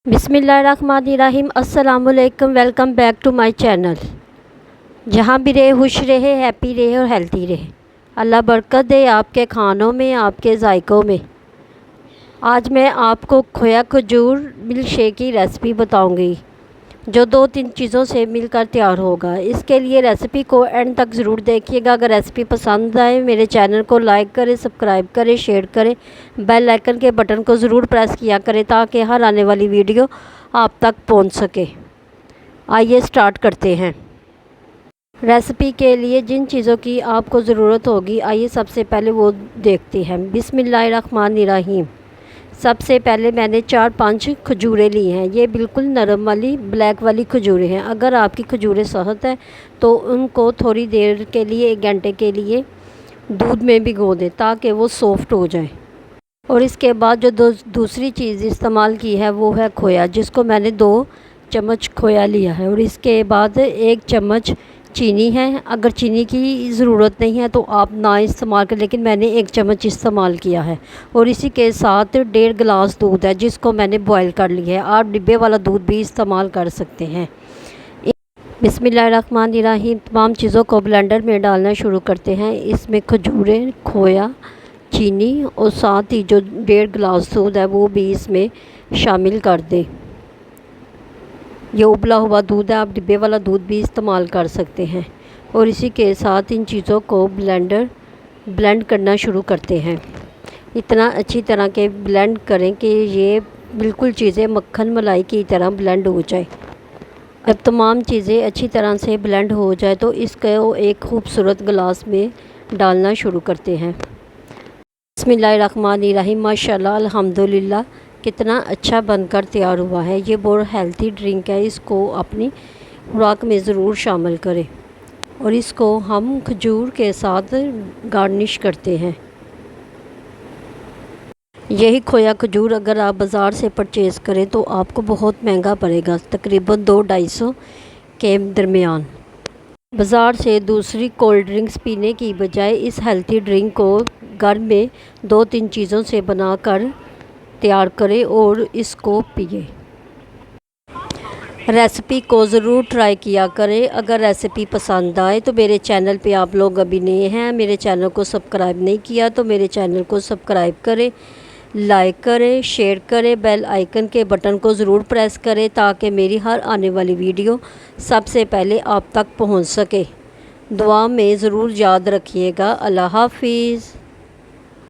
बिस्मिल्लाहिर्रहमानिर्रहीम। अस्सलामुअलैकुम। Welcome back to my channel. जहाँ भी रहे खुश रहे, हैप्पी रहे और हेल्थी रहे। अल्लाह बरकत दे आपके खानों में, आपके जायकों में। आज मैं आपको खोया खजूर मिल्क शेक की रेसिपी बताऊंगी, जो 2-3 चीज़ों से मिलकर तैयार होगा। इसके लिए रेसिपी को एंड तक ज़रूर देखिएगा। अगर रेसिपी पसंद आए मेरे चैनल को लाइक करें, सब्सक्राइब करें, शेयर करें, बेल आइकन के बटन को ज़रूर प्रेस किया करें ताकि हर आने वाली वीडियो आप तक पहुंच सके। आइए स्टार्ट करते हैं। रेसिपी के लिए जिन चीज़ों की आपको ज़रूरत होगी, आइए सबसे पहले वो देखते हैं। बिस्मिल्लाहिर्रहमानिर्रहीम। सबसे पहले मैंने 4-5 खजूरें ली हैं। ये बिल्कुल नरम वाली ब्लैक वाली खजूरें हैं। अगर आपकी खजूरें सख्त हैं तो उनको थोड़ी देर के लिए, 1 घंटे के लिए दूध में भिगो दें ताकि वो सॉफ्ट हो जाए। और इसके बाद जो दूसरी चीज़ इस्तेमाल की है वो है खोया, जिसको मैंने 2 चम्मच खोया लिया है। और इसके बाद 1 चम्मच चीनी है। अगर चीनी की ज़रूरत नहीं है तो आप ना इस्तेमाल करें, लेकिन मैंने 1 चम्मच इस्तेमाल किया है। और इसी के साथ 1.5 गिलास दूध है, जिसको मैंने बॉईल कर लिया है। आप डिब्बे वाला दूध भी इस्तेमाल कर सकते हैं। बिस्मिल्लाहिर्रहमानिर्रहीम। तमाम चीज़ों को ब्लेंडर में डालना शुरू करते हैं। इसमें खजूरें, खोया, चीनी और साथ ही जो 1.5 गिलास दूध है वो भी इसमें शामिल कर दें। ये उबला हुआ दूध है, आप डिब्बे वाला दूध भी इस्तेमाल कर सकते हैं। और इसी के साथ इन चीज़ों को ब्लेंड करना शुरू करते हैं। इतना अच्छी तरह के ब्लेंड करें कि ये बिल्कुल चीज़ें मक्खन मलाई की तरह ब्लेंड हो जाए। अब तमाम चीज़ें अच्छी तरह से ब्लेंड हो जाए तो इसको एक खूबसूरत गिलास में डालना शुरू करते हैं। बिस्मिल्लाहिर्रहमानिर्रहीम। माशाल्लाह, अल्हम्दुलिल्लाह, कितना अच्छा बनकर तैयार हुआ है। ये बहुत हेल्थी ड्रिंक है। इसको अपनी खुराक में ज़रूर शामिल करें। और इसको हम खजूर के साथ गार्निश करते हैं। यही खोया खजूर अगर आप बाज़ार से परचेज़ करें तो आपको बहुत महंगा पड़ेगा, तकरीबन 200-250 के दरमियान। बाज़ार से दूसरी कोल्ड ड्रिंक्स पीने की बजाय इस हेल्थी ड्रिंक को घर में 2-3 चीज़ों से बनाकर तैयार करें और इसको पिए। रेसिपी को ज़रूर ट्राई किया करें। अगर रेसिपी पसंद आए तो मेरे चैनल पे आप लोग अभी नए हैं, मेरे चैनल को सब्सक्राइब नहीं किया तो मेरे चैनल को सब्सक्राइब करें, लाइक करें, शेयर करें, बेल आइकन के बटन को ज़रूर प्रेस करें ताकि मेरी हर आने वाली वीडियो सबसे पहले आप तक पहुंच सके। दुआ में ज़रूर याद रखिएगा। अल्लाह हाफिज़।